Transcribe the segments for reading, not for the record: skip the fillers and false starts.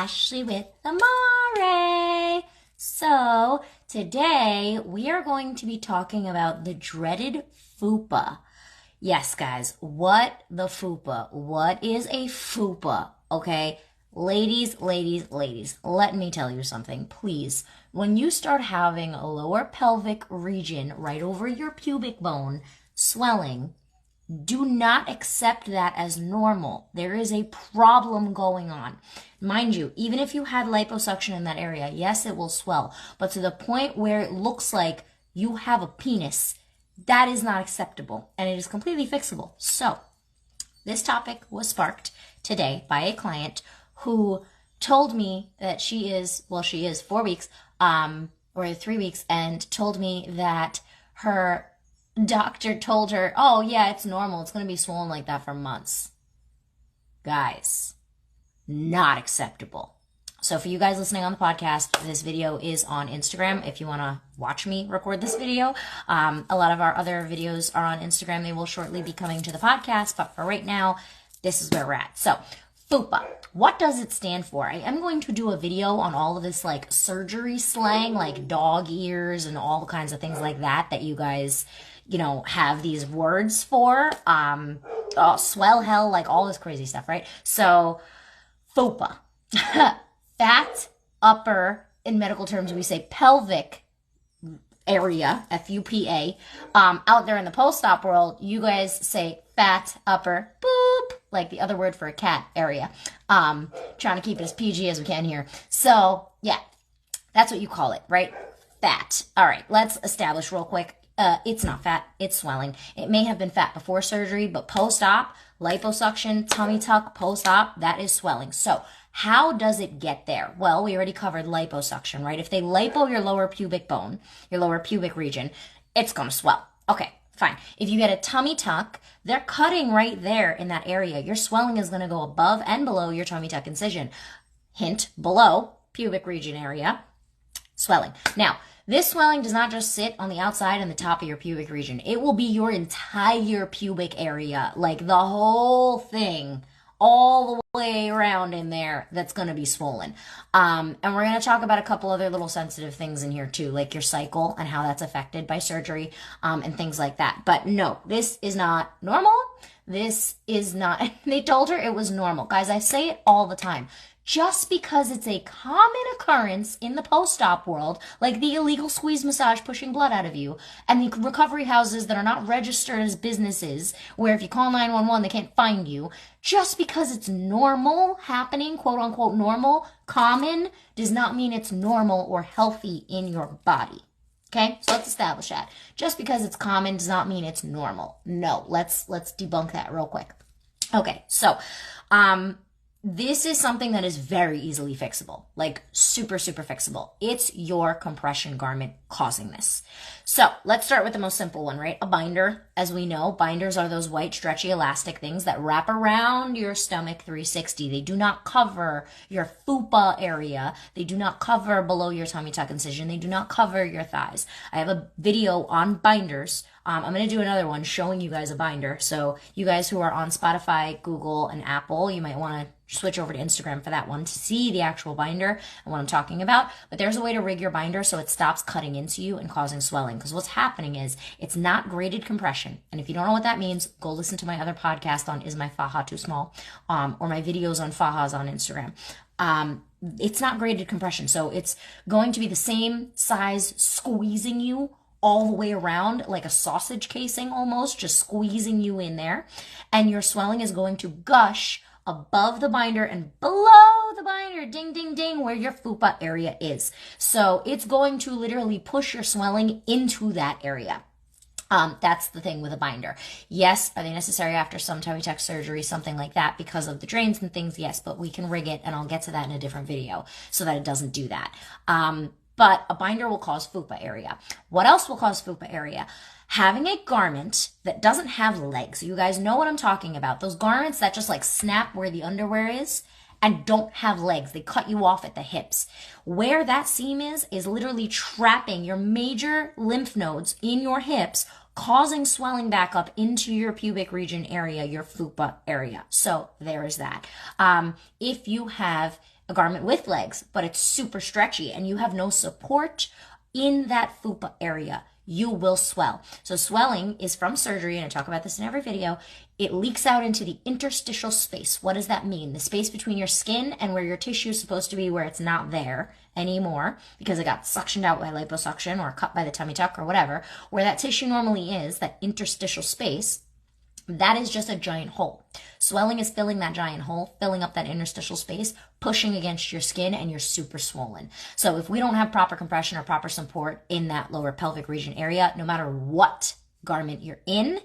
Ashley with Amare. So today we are going to be talking about the dreaded FUPA. Yes, guys, what the FUPA? What is a FUPA? Okay, ladies, let me tell you something, please. When you start having a lower pelvic region right over your pubic bone swelling, do not accept that as normal. There is a problem going on. Mind you, even if you had liposuction in that area, yes, it will swell. But to the point where it looks like you have a penis, that is not acceptable. And it is completely fixable. So, this topic was sparked today by a client who told me that she is 4 weeks, or 3 weeks, and told me that her doctor told her, oh yeah, it's normal. It's going to be swollen like that for months. Guys, not acceptable. So for you guys listening on the podcast, this video is on Instagram. If you want to watch me record this video, a lot of our other videos are on Instagram. They will shortly be coming to the podcast, but for right now, this is where we're at. So FUPA. What does it stand for? I am going to do a video on all of this like surgery slang, like dog ears and all kinds of things like that you guys, have these words for. Swell hell, like all this crazy stuff, right? So FUPA. Fat upper, in medical terms, we say pelvic area, FUPA. Out there in the post-op world, you guys say fat upper, boop, like the other word for a cat area. Trying to keep it as PG as we can here. So, yeah, that's what you call it, right? Fat. All right, let's establish real quick. It's not fat, it's swelling. It may have been fat before surgery, but post-op, liposuction, tummy tuck, post-op, that is swelling. So, how does it get there? Well, we already covered liposuction, right? If they lipo your lower pubic bone, your lower pubic region, it's going to swell. Okay, fine. If you get a tummy tuck, they're cutting right there in that area. Your swelling is going to go above and below your tummy tuck incision. Hint, below pubic region area, swelling. Now, this swelling does not just sit on the outside and the top of your pubic region. It will be your entire pubic area, like the whole thing, all the way around in there, that's going to be swollen. And we're going to talk about a couple other little sensitive things in here too, like your cycle and how that's affected by surgery, and things like that. But no, this is not normal. This is not, they told her it was normal. Guys, I say it all the time. Just because it's a common occurrence in the post-op world, like the illegal squeeze massage pushing blood out of you, and the recovery houses that are not registered as businesses, where if you call 911, they can't find you, just because it's normal happening, quote-unquote normal, common, does not mean it's normal or healthy in your body. Okay, so let's establish that. Just because it's common does not mean it's normal. No, let's debunk that real quick. Okay, so, this is something that is very easily fixable, like super fixable. It's your compression garment causing this. So let's start with the most simple one, right? A binder. As we know, binders are those white stretchy elastic things that wrap around your stomach 360. They do not cover your FUPA area. They do not cover below your tummy tuck incision. They do not cover your thighs. I have a video on binders. I'm going to do another one showing you guys a binder. So you guys who are on Spotify, Google, and Apple, you might want to switch over to Instagram for that one to see the actual binder and what I'm talking about. But there's a way to rig your binder so it stops cutting into you and causing swelling. Because what's happening is it's not graded compression. And if you don't know what that means, go listen to my other podcast on Is My Faja Too Small? Or my videos on fajas on Instagram. It's not graded compression. So it's going to be the same size squeezing you all the way around, like a sausage casing almost, just squeezing you in there. And your swelling is going to gush above the binder and below the binder, ding, ding, ding, where your FUPA area is. So it's going to literally push your swelling into that area. That's the thing with a binder. Yes, are they necessary after some tummy tuck surgery, something like that, because of the drains and things? Yes, but we can rig it, and I'll get to that in a different video so that it doesn't do that. But a binder will cause FUPA area. What else will cause FUPA area? Having a garment that doesn't have legs. You guys know what I'm talking about. Those garments that just like snap where the underwear is and don't have legs. They cut you off at the hips. Where that seam is literally trapping your major lymph nodes in your hips, causing swelling back up into your pubic region area, your FUPA area. So there is that. If you have a garment with legs, but it's super stretchy and you have no support in that FUPA area, you will swell. So swelling is from surgery, and I talk about this in every video. It leaks out into the interstitial space. What does that mean? The space between your skin and where your tissue is supposed to be, where it's not there anymore because it got suctioned out by liposuction or cut by the tummy tuck or whatever, where that tissue normally is, that interstitial space, that is just a giant hole. Swelling is filling that giant hole, filling up that interstitial space, pushing against your skin, and you're super swollen. So if we don't have proper compression or proper support in that lower pelvic region area, no matter what garment you're in,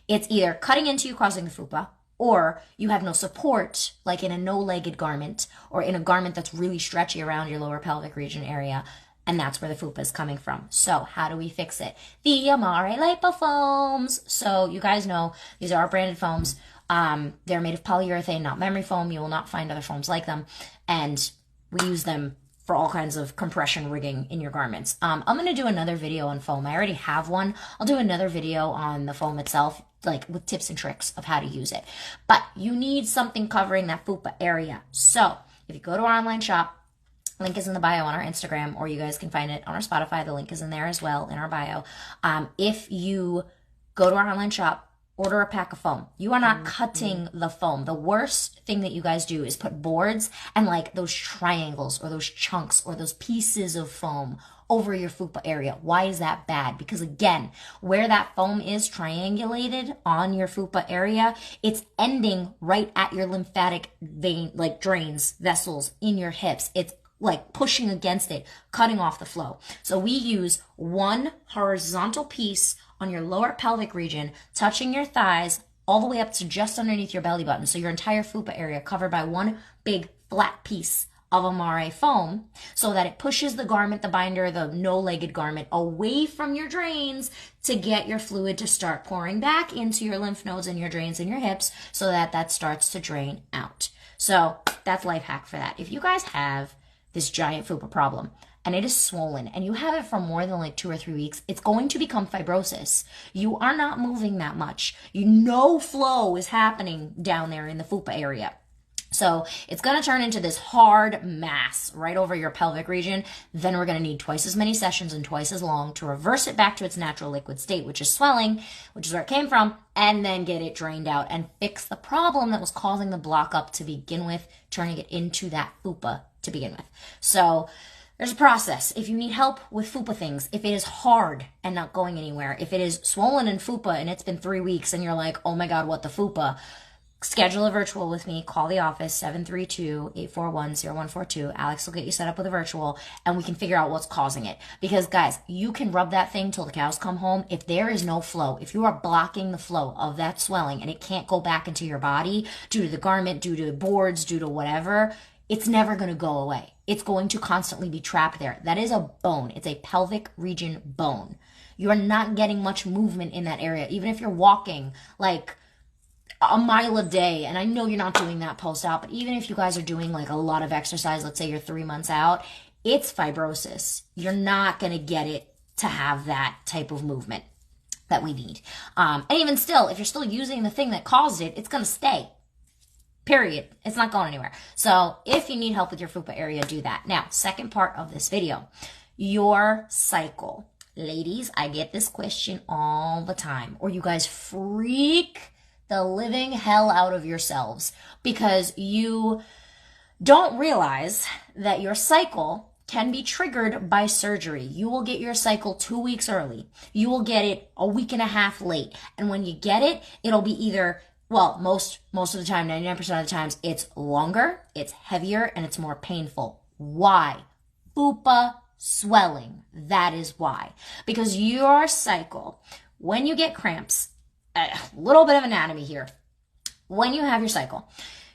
it's either cutting into you, causing the FUPA, or you have no support, like in a no-legged garment or in a garment that's really stretchy around your lower pelvic region area. And that's where the FUPA is coming from. So how do we fix it? The Amare Lipofoams. So you guys know these are our branded foams. They're made of polyurethane, not memory foam. You will not find other foams like them. And we use them for all kinds of compression rigging in your garments. I'm going to do another video on foam. I already have one. I'll do another video on the foam itself, like with tips and tricks of how to use it. But you need something covering that FUPA area. So if you go to our online shop, link is in the bio on our Instagram, or you guys can find it on our Spotify. The link is in there as well in our bio. If you go to our online shop, order a pack of foam. You are not cutting the foam. The worst thing that you guys do is put boards and like those triangles or those chunks or those pieces of foam over your FUPA area. Why is that bad? Because again, where that foam is triangulated on your FUPA area, it's ending right at your lymphatic vein, like drains, vessels in your hips. It's like pushing against it, cutting off the flow. So we use one horizontal piece on your lower pelvic region, touching your thighs all the way up to just underneath your belly button. So your entire FUPA area covered by one big flat piece of Amare foam, so that it pushes the garment, the binder, the no-legged garment away from your drains to get your fluid to start pouring back into your lymph nodes and your drains in your hips so that that starts to drain out. So that's life hack for that. If you guys have this giant FUPA problem and it is swollen and you have it for more than like 2 or 3 weeks, it's going to become fibrosis. You are not moving that much. No flow is happening down there in the FUPA area. So it's going to turn into this hard mass right over your pelvic region. Then we're going to need twice as many sessions and twice as long to reverse it back to its natural liquid state, which is swelling, which is where it came from, and then get it drained out and fix the problem that was causing the block up to begin with, turning it into that FUPA to begin with. So there's a process. If you need help with FUPA things, if it is hard and not going anywhere, if it is swollen in FUPA and it's been 3 weeks and you're like, oh my God, what the FUPA? Schedule a virtual with me. Call the office, 732-841-0142. Alex will get you set up with a virtual and we can figure out what's causing it. Because guys, you can rub that thing till the cows come home. If there is no flow, if you are blocking the flow of that swelling and it can't go back into your body due to the garment, due to the boards, due to whatever, it's never going to go away. It's going to constantly be trapped there. That is a bone. It's a pelvic region bone. You are not getting much movement in that area. Even if you're walking like a mile a day, and I know you're not doing that post-op, but even if you guys are doing like a lot of exercise, let's say you're 3 months out, it's fibrosis. You're not going to get it to have that type of movement that we need. And even still, if you're still using the thing that caused it, it's going to stay. Period. It's not going anywhere. So if you need help with your FUPA area, do that. Now, second part of this video, your cycle. Ladies, I get this question all the time, or you guys freak the living hell out of yourselves because you don't realize that your cycle can be triggered by surgery. You will get your cycle 2 weeks early. You will get it a week and a half late. And when you get it, it'll be either, well, most of the time, 99% of the times, it's longer, it's heavier, and it's more painful. Why? FUPA swelling. That is why. Because your cycle, when you get cramps, a little bit of anatomy here. When you have your cycle,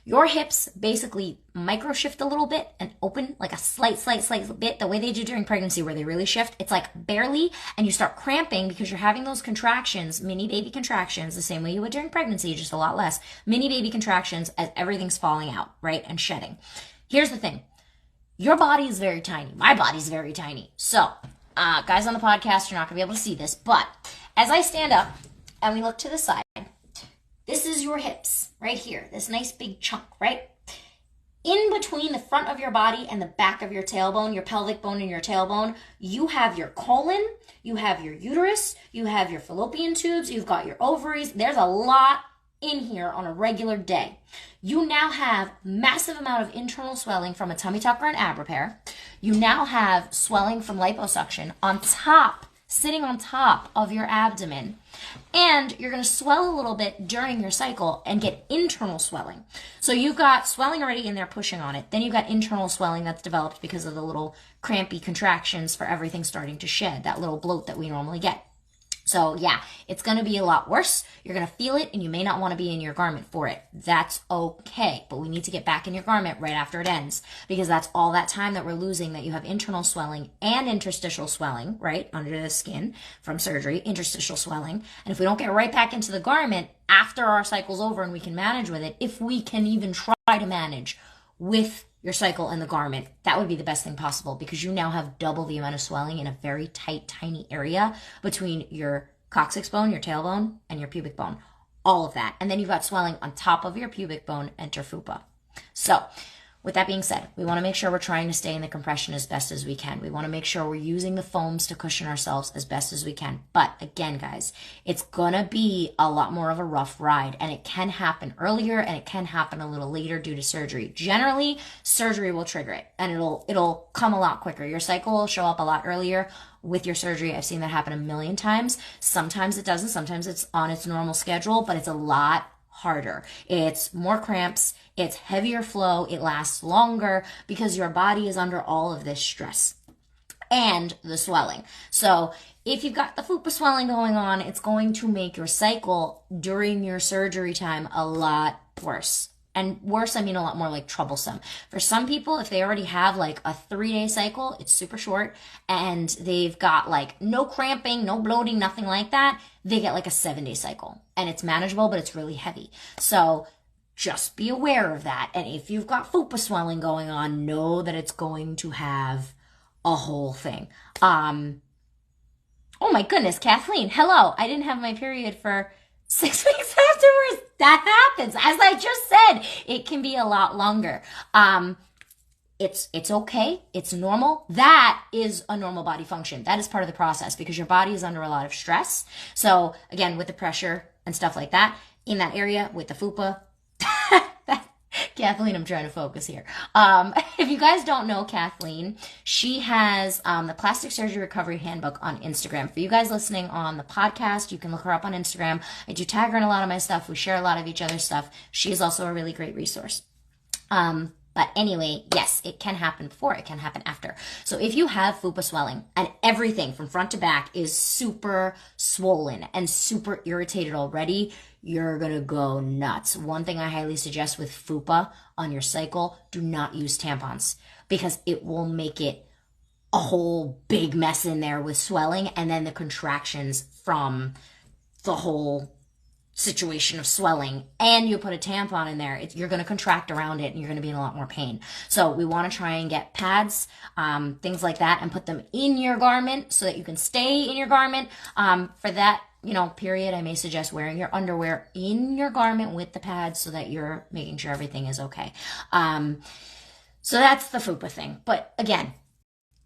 your hips basically micro shift a little bit and open like a slight bit, the way they do during pregnancy where they really shift. It's like barely, and you start cramping because you're having those contractions, mini baby contractions, the same way you would during pregnancy, just a lot less. Mini baby contractions as everything's falling out, right, and shedding. Here's the thing. Your body is very tiny. My body's very tiny. So, guys on the podcast, you're not going to be able to see this, but as I stand up, and we look to the side, this is your hips right here, this nice big chunk, right? in between the front of your body and the back of your tailbone, your pelvic bone and your tailbone, you have your colon, you have your uterus, you have your fallopian tubes, you've got your ovaries. There's a lot in here on a regular day. You now have massive amount of internal swelling from a tummy tuck or an ab repair. You now have swelling from liposuction on top, sitting on top of your abdomen. And you're going to swell a little bit during your cycle and get internal swelling. So you've got swelling already in there pushing on it. Then you've got internal swelling that's developed because of the little crampy contractions for everything starting to shed, that little bloat that we normally get. So yeah, it's going to be a lot worse. You're going to feel it and you may not want to be in your garment for it. That's okay. But we need to get back in your garment right after it ends, because that's all that time that we're losing, that you have internal swelling and interstitial swelling, right, under the skin from surgery, interstitial swelling. And if we don't get right back into the garment after our cycle's over and we can manage with it, if we can even try to manage with your cycle and the garment, that would be the best thing possible, because you now have double the amount of swelling in a very tight, tiny area between your coccyx bone, your tailbone, and your pubic bone. All of that. And then you've got swelling on top of your pubic bone, enter FUPA. So with that being said, we want to make sure we're trying to stay in the compression as best as we can. We want to make sure we're using the foams to cushion ourselves as best as we can. But again, guys, it's going to be a lot more of a rough ride, and it can happen earlier and it can happen a little later due to surgery. Generally, surgery will trigger it, and it'll come a lot quicker. Your cycle will show up a lot earlier with your surgery. I've seen that happen a million times. Sometimes it doesn't. Sometimes it's on its normal schedule, but it's a lot harder. It's more cramps, it's heavier flow, it lasts longer because your body is under all of this stress and the swelling. So if you've got the FUPA swelling going on, it's going to make your cycle during your surgery time a lot worse. And worse, I mean a lot more like troublesome. For some people, if they already have like a 3-day cycle, it's super short, and they've got like no cramping, no bloating, nothing like that, they get like a 7-day cycle. And it's manageable, but it's really heavy. So just be aware of that. And if you've got FUPA swelling going on, know that it's going to have a whole thing. Oh my goodness, Kathleen, hello. I didn't have my period for 6 weeks afterwards. That happens. As I just said, it can be a lot longer. It's okay. It's normal. That is a normal body function. That is part of the process, because your body is under a lot of stress. So again, with the pressure and stuff like that in that area with the FUPA, Kathleen, I'm trying to focus here. If you guys don't know Kathleen, she has the Plastic Surgery Recovery Handbook on Instagram. For you guys listening on the podcast, you can look her up on Instagram. I do tag her in a lot of my stuff. We share a lot of each other's stuff. She is also a really great resource. But anyway, yes, it can happen before, it can happen after. So if you have FUPA swelling and everything from front to back is super swollen and super irritated already, you're going to go nuts. One thing I highly suggest with FUPA on your cycle, do not use tampons, because it will make it a whole big mess in there with swelling, and then the contractions from the whole situation of swelling, and you put a tampon in there, you're going to contract around it and you're going to be in a lot more pain. So we want to try and get pads, things like that, and put them in your garment so that you can stay in your garment. For that, period, I may suggest wearing your underwear in your garment with the pads so that you're making sure everything is okay. So that's the FUPA thing. But again,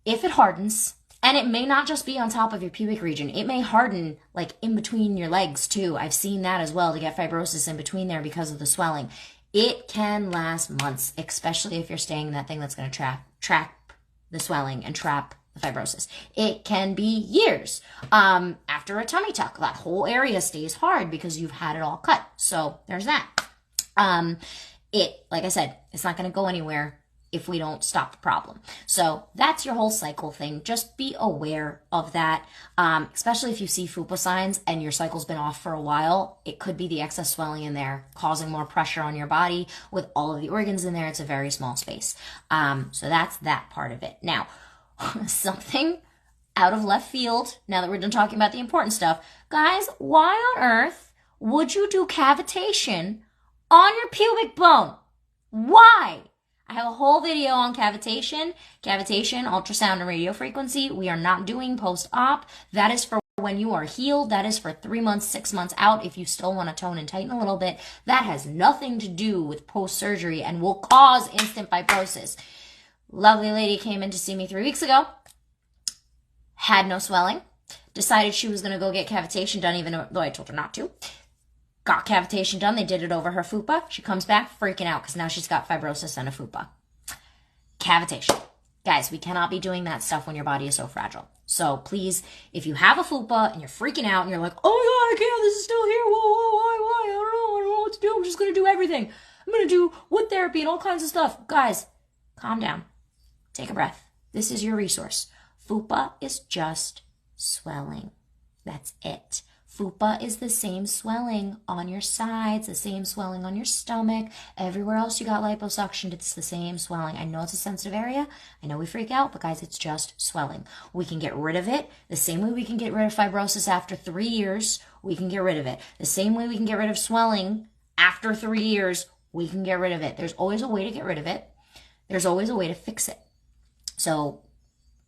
if it hardens, and it may not just be on top of your pubic region. It may harden like in between your legs too. I've seen that as well, to get fibrosis in between there because of the swelling. It can last months, especially if you're staying in that thing that's going to trap the swelling and trap the fibrosis. It can be years. After a tummy tuck, that whole area stays hard because you've had it all cut. So there's that. Like I said, it's not going to go anywhere if we don't stop the problem. So that's your whole cycle thing. Just be aware of that, especially if you see FUPA signs and your cycle's been off for a while. It could be the excess swelling in there causing more pressure on your body. With all of the organs in there, it's a very small space. So that's that part of it. Now, something out of left field, now that we're done talking about the important stuff. Guys, why on earth would you do cavitation on your pubic bone? Why? I have a whole video on cavitation, ultrasound and radio frequency. We are not doing post-op. That is for when you are healed. That is for 3 months, 6 months out if you still want to tone and tighten a little bit. That has nothing to do with post-surgery and will cause instant fibrosis. Lovely lady came in to see me 3 weeks ago, had no swelling, decided she was going to go get cavitation done even though I told her not to. Got cavitation done. They did it over her FUPA. She comes back freaking out because now she's got fibrosis and a FUPA. Cavitation. Guys, we cannot be doing that stuff when your body is so fragile. So please, if you have a FUPA and you're freaking out and you're like, oh my God, I can't, this is still here. Whoa, why? I don't know what to do. I'm just going to do everything. I'm going to do wood therapy and all kinds of stuff. Guys, calm down. Take a breath. This is your resource. FUPA is just swelling. That's it. FUPA is the same swelling on your sides, the same swelling on your stomach. Everywhere else you got liposuctioned, it's the same swelling. I know it's a sensitive area. I know we freak out, but guys, it's just swelling. We can get rid of it the same way we can get rid of fibrosis after 3 years. We can get rid of it. The same way we can get rid of swelling after 3 years, we can get rid of it. There's always a way to get rid of it. There's always a way to fix it. So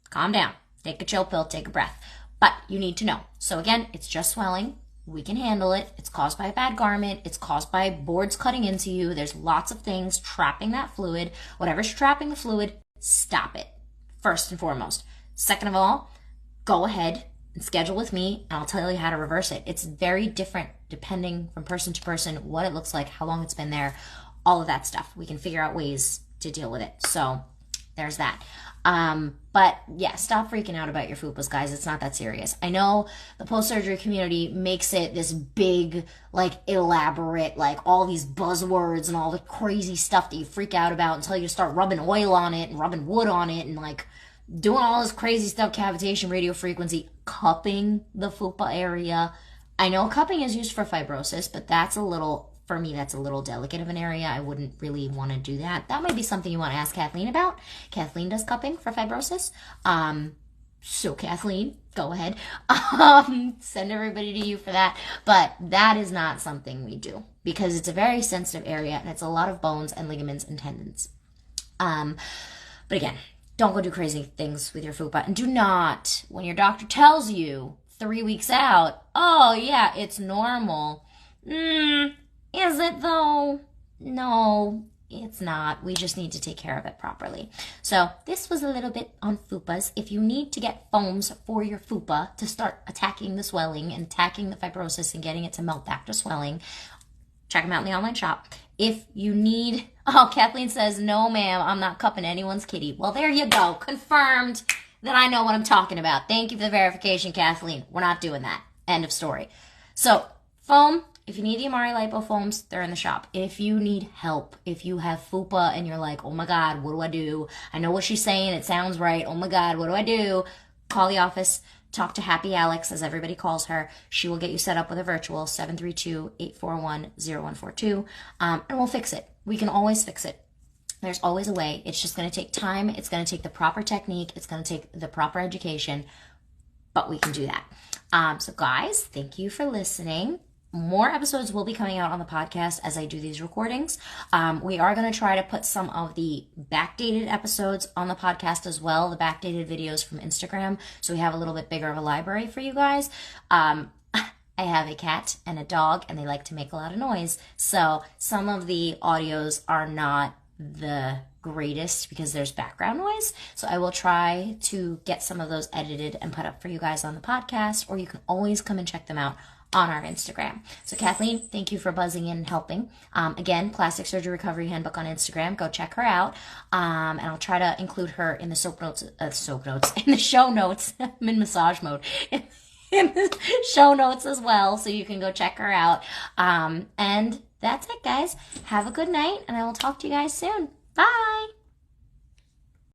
calm down. Take a chill pill. Take a breath. But you need to know. So again, it's just swelling. We can handle it. It's caused by a bad garment. It's caused by boards cutting into you. There's lots of things trapping that fluid. Whatever's trapping the fluid, stop it. First and foremost. Second of all, go ahead and schedule with me and I'll tell you how to reverse it. It's very different depending from person to person, what it looks like, how long it's been there, all of that stuff. We can figure out ways to deal with it. So there's that. But yeah, stop freaking out about your FUPAs, guys. It's not that serious. I know the post-surgery community makes it this big, like elaborate, like all these buzzwords and all the crazy stuff that you freak out about until you start rubbing oil on it and rubbing wood on it and like doing all this crazy stuff, cavitation, radio frequency, cupping the FUPA area. I know cupping is used for fibrosis, but that's a little, for me, that's a little delicate of an area. I wouldn't really want to do that. That might be something you want to ask Kathleen about. Kathleen does cupping for fibrosis. So Kathleen, go ahead. Send everybody to you for that. But that is not something we do because it's a very sensitive area and it's a lot of bones and ligaments and tendons. But again, don't go do crazy things with your FUPA. And do not, when your doctor tells you 3 weeks out, oh yeah, it's normal. Is it though? No, it's not. We just need to take care of it properly. So this was a little bit on FUPAs. If you need to get foams for your FUPA to start attacking the swelling and attacking the fibrosis and getting it to melt back to swelling, check them out in the online shop. If you need, oh, Kathleen says, no ma'am, I'm not cupping anyone's kitty. Well, there you go. Confirmed that I know what I'm talking about. Thank you for the verification, Kathleen. We're not doing that. End of story. So foam. If you need the Amare Lipo foams, they're in the shop. If you need help, if you have FUPA and you're like, oh my God, what do I do? I know what she's saying. It sounds right. Oh my God, what do I do? Call the office. Talk to Happy Alex, as everybody calls her. She will get you set up with a virtual 732-841-0142, and we'll fix it. We can always fix it. There's always a way. It's just going to take time. It's going to take the proper technique. It's going to take the proper education, but we can do that. So guys, thank you for listening. More episodes will be coming out on the podcast as I do these recordings. We are going to try to put some of the backdated episodes on the podcast as well, the backdated videos from Instagram, so we have a little bit bigger of a library for you guys. I have a cat and a dog, and they like to make a lot of noise, so some of the audios are not the greatest because there's background noise, so I will try to get some of those edited and put up for you guys on the podcast, or you can always come and check them out on our Instagram. So Kathleen, thank you for buzzing in and helping. Again, Plastic Surgery Recovery Handbook on Instagram. Go check her out. And I'll try to include her in the in the show notes. I'm in massage mode. In the show notes as well, so you can go check her out. And that's it, guys. Have a good night, and I will talk to you guys soon. Bye!